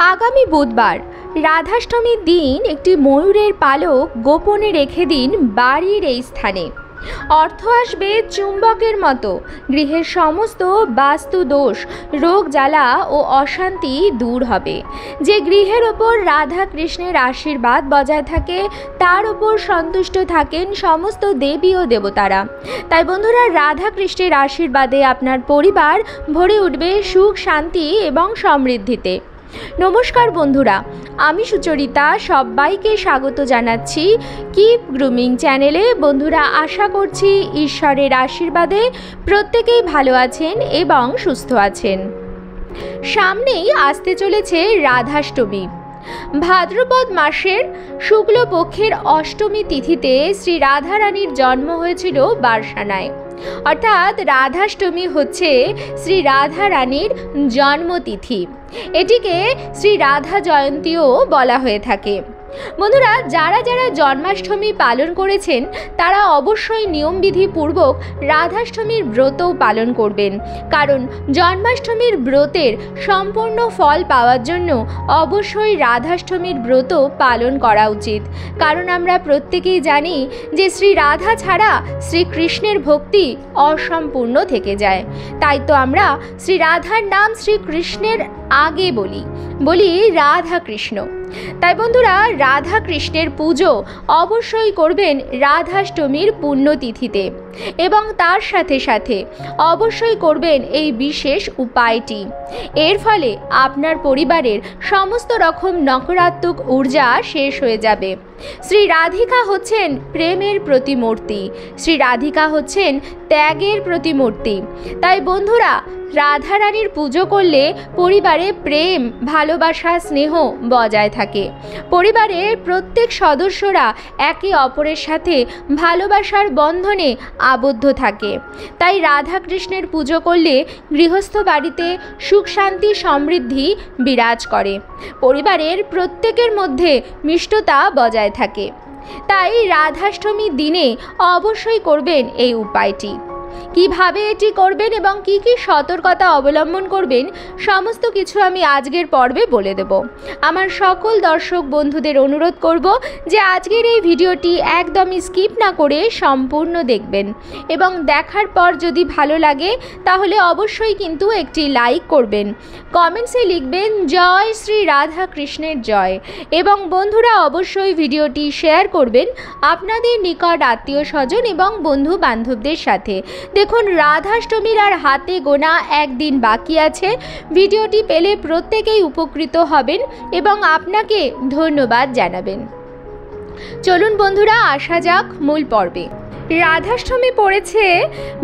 आगामी बुधवार राधाष्टमीर दिन एकटी मयूरेर पालक गोपने रेखे दिन बाड़ीर एई स्थाने। अर्थ आसबे चुम्बकेर मतो, गृहेर समस्त बास्तु दोष रोग ज्वाला और अशांति दूर हबे। जे गृहेर ओपर राधा कृष्णेर आशीर्वाद बजाय थाके तार ओपर सन्तुष्ट थाकेन समस्त देवी और देवतारा। ताई बंधुरा राधा कृष्णेर आशीर्वादे आपनार परिवार भरे उठबे सुख शांति एवं समृद्धिते। नमस्कार बंधुरा, आमी सुचरिता सबाइके स्वागत जानाच्छि कीप ग्रुमिंग चैनेले। बंधुरा आशा करछि ईश्वरेर आशीर्वादे प्रत्येकेई भालो आछेन एवं सुस्थ आछेन। सामनेई आसते चलेछे राधाष्टमी। भाद्रपद मासेर शुक्ल पक्षेर अष्टमी तिथिते श्री राधा रानीर जन्म हयेछिल बारसानाय। अर्थात राधाष्टमी होच्छे श्री राधा रानीर जन्मतिथि। एटिके श्री राधा जयंतीओ बला हये थाके। बंधुरा जारा जारा जन्माष्टमी पालन करेछेन तारा अवश्यई नियम विधि पूर्वक राधाष्टमीर व्रतও पालन करबेन, कारण जन्माष्टमीर व्रतेर सम्पूर्ण फल पाওয়ার জন্য अवश्यई राधाष्टमीर व्रत पालन करा उचित। कारण आमरा प्रत्येकेई जानी जे श्री राधा छाड़ा श्री कृष्णेर भक्ति असम्पूर्ण थेके जाय। ताई तो आमरा श्री राधार नाम श्री कृष्णेर आगे बोली राधा कृष्ण। ताई बंधुरा राधा कृष्णेर पुजो अवश्यई करबेन राधाष्टमीर पुण्यतिथिते एवं तार साथे साथे अवश्यई करबेन एई विशेष उपायटी। एर फले आपनार परिवारेर समस्त रकम नकारात्मक ऊर्जा शेष हये जाबे। श्री राधिका होच्छेन प्रेमेर प्रतिमूर्ति, श्री राधिका होच्छेन त्यागेर प्रतिमूर्ति। ताई बंधुरा राधा रानीर पुजो करले परिवारे प्रेम भालोबासा स्नेह बजाय थाके। परिवारेर प्रत्येक सदस्यरा एके अपरेर साथे भालोबासार बंधने आबद्ध थाके। ताई राधा कृष्णेर पुजो करले गृहस्थ बाड़ीते सुख शांति समृद्धि बिराज करे। परिवारेर प्रत्येकेर मध्य मिष्टता बजाय थाके। ताई राधाष्टमी दिने अवश्यई करबेन एई उपायटी। কিভাবে এটি করবেন এবং কি কি সতর্কতা অবলম্বন করবেন সমস্ত কিছু আমি আজকের পর্বে বলে দেব। আমার সকল দর্শক বন্ধুদের অনুরোধ করব যে আজকের এই ভিডিওটি একদমই স্কিপ না করে সম্পূর্ণ দেখবেন এবং দেখার পর যদি ভালো লাগে তাহলে অবশ্যই কিন্তু একটি লাইক করবেন, কমেন্টসে লিখবেন জয় শ্রী রাধা কৃষ্ণের জয় এবং বন্ধুরা অবশ্যই ভিডিওটি শেয়ার করবেন আপনাদের নিকট আত্মীয় স্বজন এবং বন্ধু বান্ধবদের সাথে। দেখুন রাধাষ্টমীর আর হাতে গোনা একদিন বাকি আছে। ভিডিওটি পেলে প্রত্যেকেই উপকৃত হবেন এবং আপনাকে ধন্যবাদ জানাবেন। চলুন বন্ধুরা আসা যাক মূল পর্বে। রাধাষ্টমী পড়েছে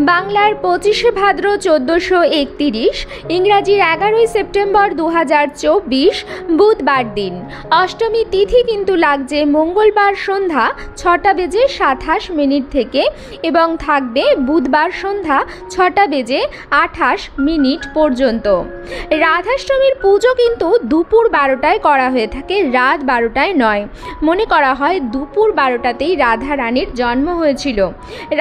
বাংলার 25শে ভাদ্র 1431, ইংরাজির 11ই সেপ্টেম্বর 2024 বুধবার দিন। অষ্টমী তিথি কিন্তু লাগছে মঙ্গলবার সন্ধ্যা 6টা বেজে 27 মিনিট থেকে এবং থাকবে বুধবার সন্ধ্যা 6টা বেজে 28 মিনিট পর্যন্ত। রাধাষ্টমীর পুজো কিন্তু দুপুর 12টায় করা হয়ে থাকে, রাত 12টায় নয়। মনে করা হয় দুপুর 12টাতেই রাধা রানীর জন্ম হয়েছিল।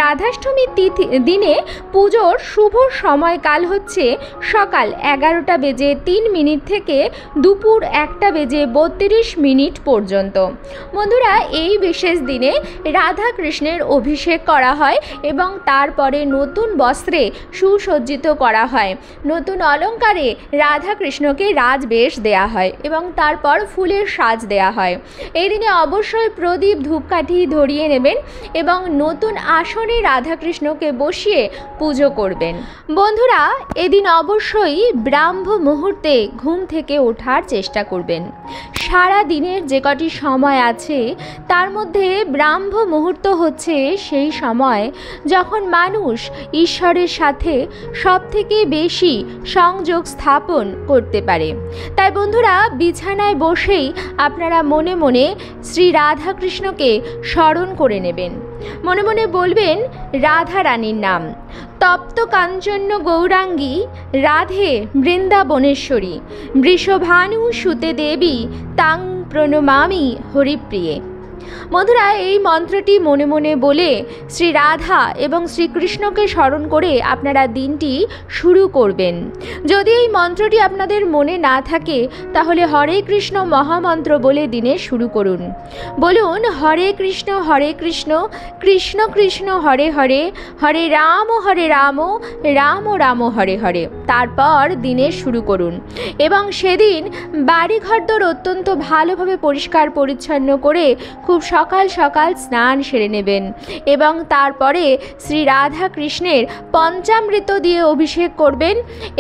রাধাষ্টমী তিথি দিনে পুজোর শুভ সময়কাল হচ্ছে সকাল 11টা বেজে 3 মিনিট থেকে দুপুর 1টা বেজে 32 মিনিট পর্যন্ত। বন্ধুরা এই বিশেষ দিনে রাধা কৃষ্ণের অভিষেক করা হয় এবং তারপরে নতুন বস্ত্রে সুসজ্জিত করা হয়, নতুন অলঙ্কারে রাধা কৃষ্ণকে রাজবেশ দেয়া হয় এবং তারপর ফুলের সাজ দেয়া হয়। এই দিনে অবশ্যই প্রদীপ ধূপকাঠি ধরিয়ে নেবেন এবং নতুন আসনে রাধা কৃষ্ণকে বসিয়ে পুজো করবেন। বন্ধুরা এদিন অবশ্যই ব্রাহ্ম মুহূর্তে ঘুম থেকে ওঠার চেষ্টা করবেন। সারা দিনের যে কটি সময় আছে তার মধ্যে ব্রাহ্ম মুহূর্ত হচ্ছে সেই সময় যখন মানুষ ঈশ্বরের সাথে সবথেকে বেশি সংযোগ স্থাপন করতে পারে। তাই বন্ধুরা বিছানায় বসেই আপনারা মনে মনে শ্রী রাধা কৃষ্ণকে স্মরণ করে নেবেন। মনে মনে বলবেন রাধা রানীর নাম, তপ্ত কাঞ্চন্য গৌরাঙ্গী রাধে বৃন্দাবনেশ্বরী বৃষভানু সুতে দেবী তাং প্রণমামি হরিপ্রিয়ে। বন্ধুরা, এই মন্ত্রটি মনে মনে বলে শ্রী রাধা এবং শ্রীকৃষ্ণকে স্মরণ করে আপনারা দিনটি শুরু করবেন। যদি এই মন্ত্রটি আপনাদের মনে না থাকে তাহলে হরে কৃষ্ণ মহামন্ত্র বলে দিনে শুরু করুন। বলুন, হরে কৃষ্ণ কৃষ্ণ কৃষ্ণ হরে হরে, হরে রাম রাম রাম হরে হরে। তারপর দিনে শুরু করুন এবং সেদিন বাড়িঘরদোর অত্যন্ত ভালোভাবে পরিষ্কার পরিচ্ছন্ন করে খুব সকাল সকাল স্নান সেরে নেবেন এবং তারপরে শ্রী রাধা কৃষ্ণের পঞ্চামৃত দিয়ে অভিষেক করবেন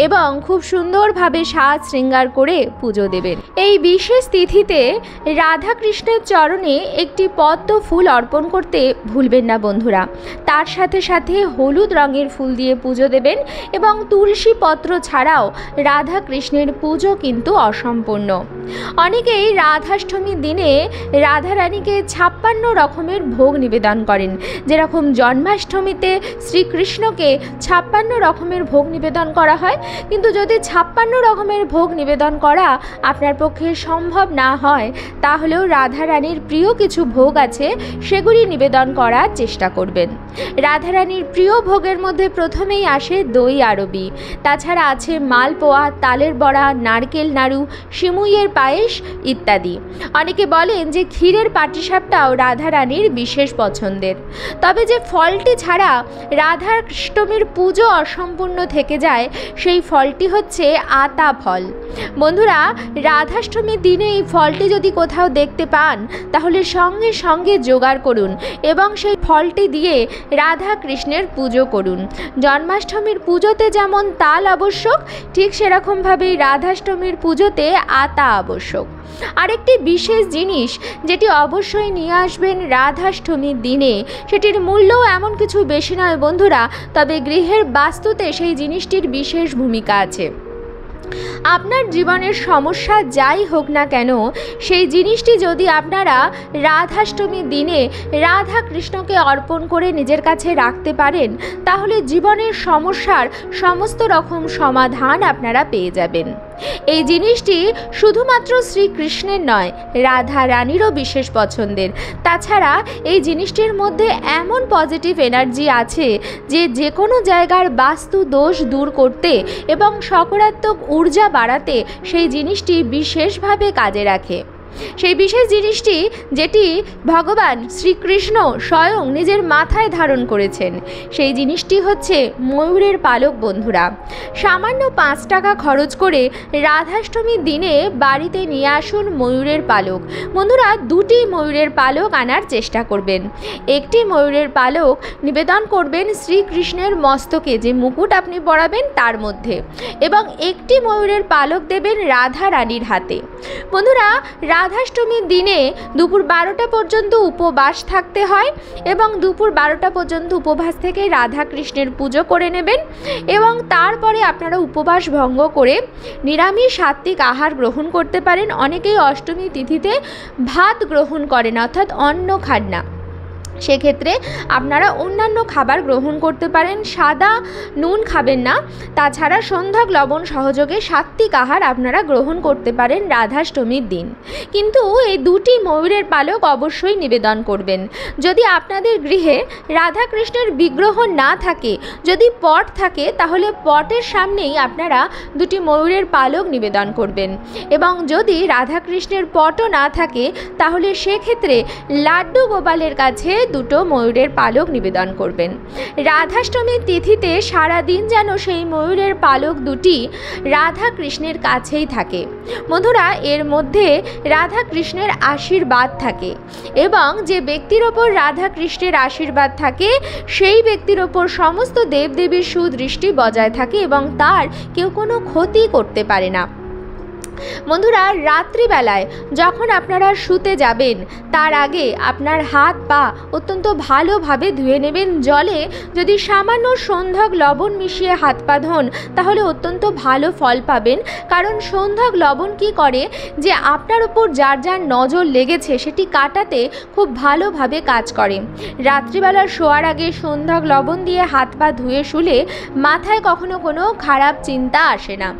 এবং খুব সুন্দরভাবে সাজ শৃঙ্গার করে পুজো দেবেন। এই বিশেষ তিথিতে রাধা কৃষ্ণের চরণে একটি পদ্ম ফুল অর্পণ করতে ভুলবেন না বন্ধুরা। তার সাথে সাথে হলুদ রঙের ফুল দিয়ে পুজো দেবেন এবং তুলসী পত্র ছাড়াও রাধা কৃষ্ণের পুজো কিন্তু অসম্পূর্ণ। অনেকেই রাধাষ্টমীর দিনে রাধারানীকে 56 রকমের ভোগ নিবেদন করেন। যেরকম জন্মাষ্টমীতে শ্রীকৃষ্ণকে 56 রকমের ভোগ নিবেদন করা হয়, কিন্তু যদি 56 রকমের ভোগ নিবেদন করা আপনার পক্ষে সম্ভব না হয় তাহলেও রাধারানীর প্রিয় কিছু ভোগ আছে, সেগুলি নিবেদন করার চেষ্টা করবেন। রাধারানীর প্রিয় ভোগের মধ্যে প্রথমেই আসে দই আরবি, তাছাড়া আছে মালপোয়া, তালের বড়া, নারকেল নাড়ু, সিমুইয়ের পায়েস ইত্যাদি। অনেকে বলেন যে ক্ষীরের পাটিসাপটাও রাধারানীর বিশেষ পছন্দের। তবে যে ফলটি ছাড়া রাধাষ্টমীর পুজো অসম্পূর্ণ থেকে যায় সেই ফলটি হচ্ছে আতা ফল। বন্ধুরা, রাধাষ্টমীর দিনে এই ফলটি যদি কোথাও দেখতে পান তাহলে সঙ্গে সঙ্গে জোগাড় করুন এবং সেই ফলটি দিয়ে রাধা কৃষ্ণের পুজো করুন। জন্মাষ্টমীর পুজোতে যেমন তাল আবশ্যক, ঠিক সেরকমভাবেই রাধাষ্টমীর পুজোতে আতা আবশ্যক। আরেকটি বিশেষ জিনিস যেটি অবশ্যই নিয়ে আসবেন রাধাষ্টমীর দিনে, সেটির মূল্যও এমন কিছু বেশি নয় বন্ধুরা, তবে গৃহের বাস্তুতে সেই জিনিসটির বিশেষ ভূমিকা আছে। আপনার জীবনের সমস্যা যাই হোক না কেন, সেই জিনিসটি যদি আপনারা রাধাষ্টমীর দিনে রাধা কৃষ্ণকে অর্পণ করে নিজের কাছে রাখতে পারেন তাহলে জীবনের সমস্যার সমস্ত রকম সমাধান আপনারা পেয়ে যাবেন। এই জিনিসটি শুধুমাত্র শ্রীকৃষ্ণের নয়, রাধা রানীরও বিশেষ পছন্দের। তাছাড়া এই জিনিসটির মধ্যে এমন পজিটিভ এনার্জি আছে যে যে কোনো জায়গার বাস্তু দোষ দূর করতে এবং সকারাত্মক ঊর্জা বাড়াতে সেই জিনিসটি বিশেষভাবে কাজে রাখে। সেই বিশেষ জিনিসটি যেটি ভগবান শ্রীকৃষ্ণ স্বয়ং নিজের মাথায় ধারণ করেছেন, সেই জিনিসটি হচ্ছে ময়ূরের পালক। বন্ধুরা, সামান্য 5 টাকা খরচ করে রাধাষ্টমীর দিনে বাড়িতে নিয়ে আসুন ময়ূরের পালক। বন্ধুরা, 2টি ময়ূরের পালক আনার চেষ্টা করবেন। একটি ময়ূরের পালক নিবেদন করবেন শ্রীকৃষ্ণের মস্তকে, যে মুকুট আপনি পরাবেন তার মধ্যে, এবং একটি ময়ূরের পালক দেবেন রাধা রানীর হাতে। বন্ধুরা, রাধাষ্টমীর দিনে দুপুর 12টা পর্যন্ত উপবাস থাকতে হয় এবং দুপুর 12টা পর্যন্ত উপবাস থেকে রাধা কৃষ্ণের পুজো করে নেবেন এবং তারপরে আপনারা উপবাস ভঙ্গ করে নিরামিষ সাত্ত্বিক আহার গ্রহণ করতে পারেন। অনেকেই অষ্টমী তিথিতে ভাত গ্রহণ করেন, অর্থাৎ অন্ন খান না। সেক্ষেত্রে আপনারা অন্যান্য খাবার গ্রহণ করতে পারেন, সাদা নুন খাবেন না। তাছাড়া সন্ধ্যাক লবণ সহযোগে সাত্ত্বিক আহার আপনারা গ্রহণ করতে পারেন রাধাষ্টমীর দিন। কিন্তু এই 2টি ময়ূরের পালক অবশ্যই নিবেদন করবেন। যদি আপনাদের গৃহে রাধাকৃষ্ণের বিগ্রহ না থাকে, যদি পট থাকে, তাহলে পটের সামনেই আপনারা 2টি ময়ূরের পালক নিবেদন করবেন। এবং যদি রাধাকৃষ্ণের পটও না থাকে তাহলে সেক্ষেত্রে লাড্ডু গোপালের কাছে 2টো ময়ূরের পালক নিবেদন করবেন। রাধাষ্টমীর তিথিতে সারাদিন যেন সেই ময়ূরের পালক 2টি রাধা কৃষ্ণের কাছেই থাকে। বন্ধুরা, এর মধ্যে রাধা কৃষ্ণের আশীর্বাদ থাকে এবং যে ব্যক্তির ওপর রাধা কৃষ্ণের আশীর্বাদ থাকে সেই ব্যক্তির ওপর সমস্ত দেবদেবীর সুদৃষ্টি বজায় থাকে এবং তার কেউ কোনো ক্ষতি করতে পারে না। বন্ধুরা, রাত্রিবেলায় যখন আপনারা শুতে যাবেন তার আগে আপনার হাত পা অত্যন্ত ভালোভাবে ধুয়ে নেবেন। জলে যদি সামান্য সন্ধ্যাক লবণ মিশিয়ে হাত পা ধোন তাহলে অত্যন্ত ভালো ফল পাবেন। কারণ সন্ধ্যাক লবণ কি করে, যে আপনার ওপর যার যার নজর লেগেছে সেটি কাটাতে খুব ভালোভাবে কাজ করে। রাত্রিবেলা শোয়ার আগে সন্ধ্যাক লবণ দিয়ে হাত পা ধুয়ে শুলে মাথায় কখনো কোনো খারাপ চিন্তা আসে না।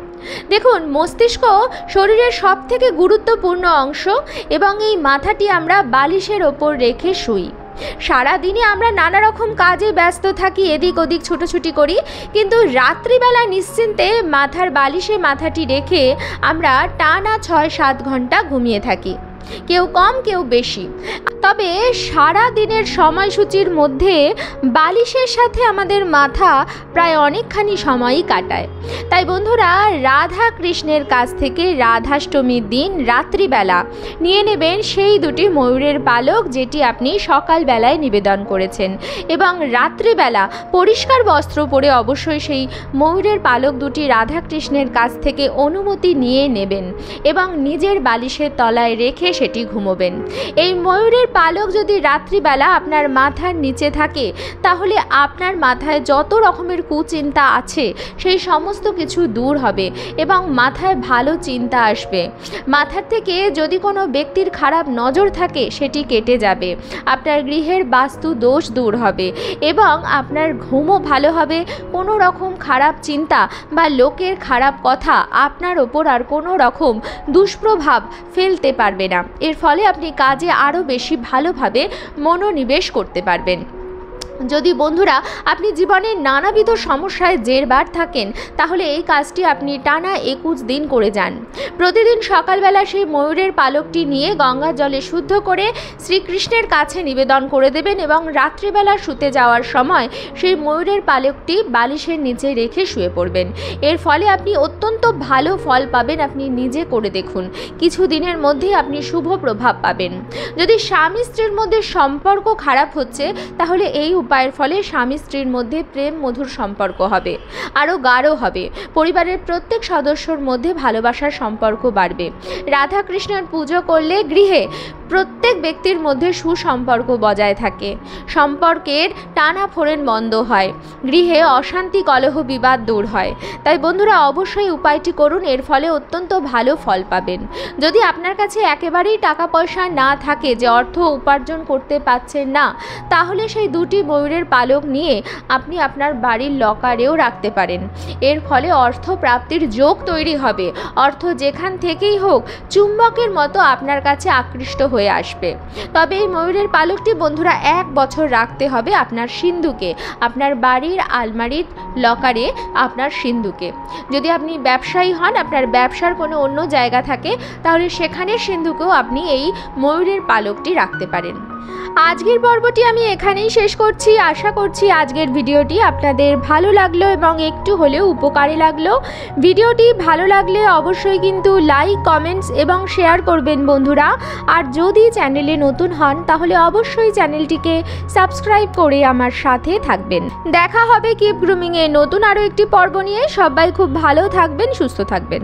দেখুন, মস্তিষ্ক শরীরের সবথেকে গুরুত্বপূর্ণ অংশ এবং এই মাথাটি আমরা বালিশের ওপর রেখে শুই। সারাদিনে আমরা নানা রকম কাজে ব্যস্ত থাকি, এদিক ওদিক ছুটোছুটি করি, কিন্তু রাত্রিবেলা নিশ্চিন্তে মাথার বালিশে মাথাটি রেখে আমরা টানা 6-7 ঘন্টা ঘুমিয়ে থাকি, কেউ কম কেউ বেশি। তবে সারা দিনের সময়সূচির মধ্যে বালিশের সাথে আমাদের মাথা প্রায় অনেকখানি সময়ই কাটায়। তাই বন্ধুরা, রাধা কৃষ্ণের কাছ থেকে রাধাষ্টমীর দিন রাত্রিবেলা নিয়ে নেবেন সেই দুটি ময়ূরের পালক, যেটি আপনি সকালবেলায় নিবেদন করেছেন, এবং রাত্রিবেলা পরিষ্কার বস্ত্র পরে অবশ্যই সেই ময়ূরের পালক দুটি রাধা কৃষ্ণের কাছ থেকে অনুমতি নিয়ে নেবেন এবং নিজের বালিশের তলায় রেখে সেটি ঘুমোবেন। এই ময়ূরের পালক যদি রাত্রিবেলা আপনার মাথার নিচে থাকে, তাহলে আপনার মাথায় যত রকমের কুচিন্তা আছে সেই সমস্ত কিছু দূর হবে এবং মাথায় ভালো চিন্তা আসবে। মাথার থেকে যদি কোনো ব্যক্তির খারাপ নজর থাকে সেটি কেটে যাবে, আপনার গৃহের বাস্তু দোষ দূর হবে এবং আপনার ঘুমও ভালো হবে। কোনো রকম খারাপ চিন্তা বা লোকের খারাপ কথা আপনার ওপর আর কোনো রকম দুষ্প্রভাব ফেলতে পারবে না। এর ফলে আপনি কাজে আরও বেশি ভালোভাবে মনোনিবেশ করতে পারবেন। যদি বন্ধুরা আপনি জীবনে নানাবিধ সমস্যায় জেরবার থাকেন, তাহলে এই কাজটি আপনি টানা 21 দিন করে যান। প্রতিদিন সকালবেলা সেই ময়ূরের পালকটি নিয়ে গঙ্গার জলে শুদ্ধ করে শ্রীকৃষ্ণের কাছে নিবেদন করে দেবেন এবং রাত্রিবেলা শুতে যাওয়ার সময় সেই ময়ূরের পালকটি বালিশের নিচে রেখে শুয়ে পড়বেন। এর ফলে আপনি অত্যন্ত ভালো ফল পাবেন। আপনি নিজে করে দেখুন, কিছু দিনের মধ্যেই আপনি শুভ প্রভাব পাবেন। যদি স্বামী স্ত্রীর মধ্যে সম্পর্ক খারাপ হচ্ছে, তাহলে এই উপায়ের ফলে স্বামী স্ত্রীর মধ্যে প্রেম মধুর সম্পর্ক হবে, আরও গাঢ় হবে। পরিবারের প্রত্যেক সদস্যর মধ্যে ভালোবাসার সম্পর্ক বাড়বে। রাধা কৃষ্ণের পুজো করলে গৃহে প্রত্যেক ব্যক্তির মধ্যে সুসম্পর্ক বজায় থাকে, সম্পর্কের টানাফোড়েন বন্ধ হয়, গৃহে অশান্তি কলহ বিবাদ দূর হয়। তাই বন্ধুরা, অবশ্যই উপায়টি করুন, এর ফলে অত্যন্ত ভালো ফল পাবেন। যদি আপনার কাছে একেবারেই টাকা পয়সা না থাকে, যে অর্থ উপার্জন করতে পারছেন না, তাহলে সেই দুটি ময়ূরের পালক নিয়ে আপনি আপনার বাড়ির লকারেও রাখতে পারেন। এর ফলে অর্থ প্রাপ্তির যোগ তৈরি হবে। অর্থ যেখান থেকেই হোক চুম্বকের মতো আপনার কাছে আকৃষ্ট হয়ে আসবে। তবে এই ময়ূরের পালকটি বন্ধুরা 1 বছর রাখতে হবে আপনার সিন্ধুকে, আপনার বাড়ির আলমারির লকারে আপনার সিন্ধুকে। যদি আপনি ব্যবসায়ী হন, আপনার ব্যবসার কোনো অন্য জায়গা থাকে, তাহলে সেখানে সিন্ধুকেও আপনি এই ময়ূরের পালকটি রাখতে পারেন। আজকের পর্বটি আমি এখানেই শেষ করছি। আশা করছি আজকের ভিডিওটি আপনাদের ভালো লাগলো এবং একটু হলেও উপকারে লাগলো। ভিডিওটি ভালো লাগলে অবশ্যই কিন্তু লাইক, কমেন্টস এবং শেয়ার করবেন বন্ধুরা। আর যদি চ্যানেলে নতুন হন, তাহলে অবশ্যই চ্যানেলটিকে সাবস্ক্রাইব করে আমার সাথে থাকবেন। দেখা হবে কিপ গ্রুমিংয়ে নতুন আরও একটি পর্ব নিয়ে। সবাই খুব ভালো থাকবেন, সুস্থ থাকবেন।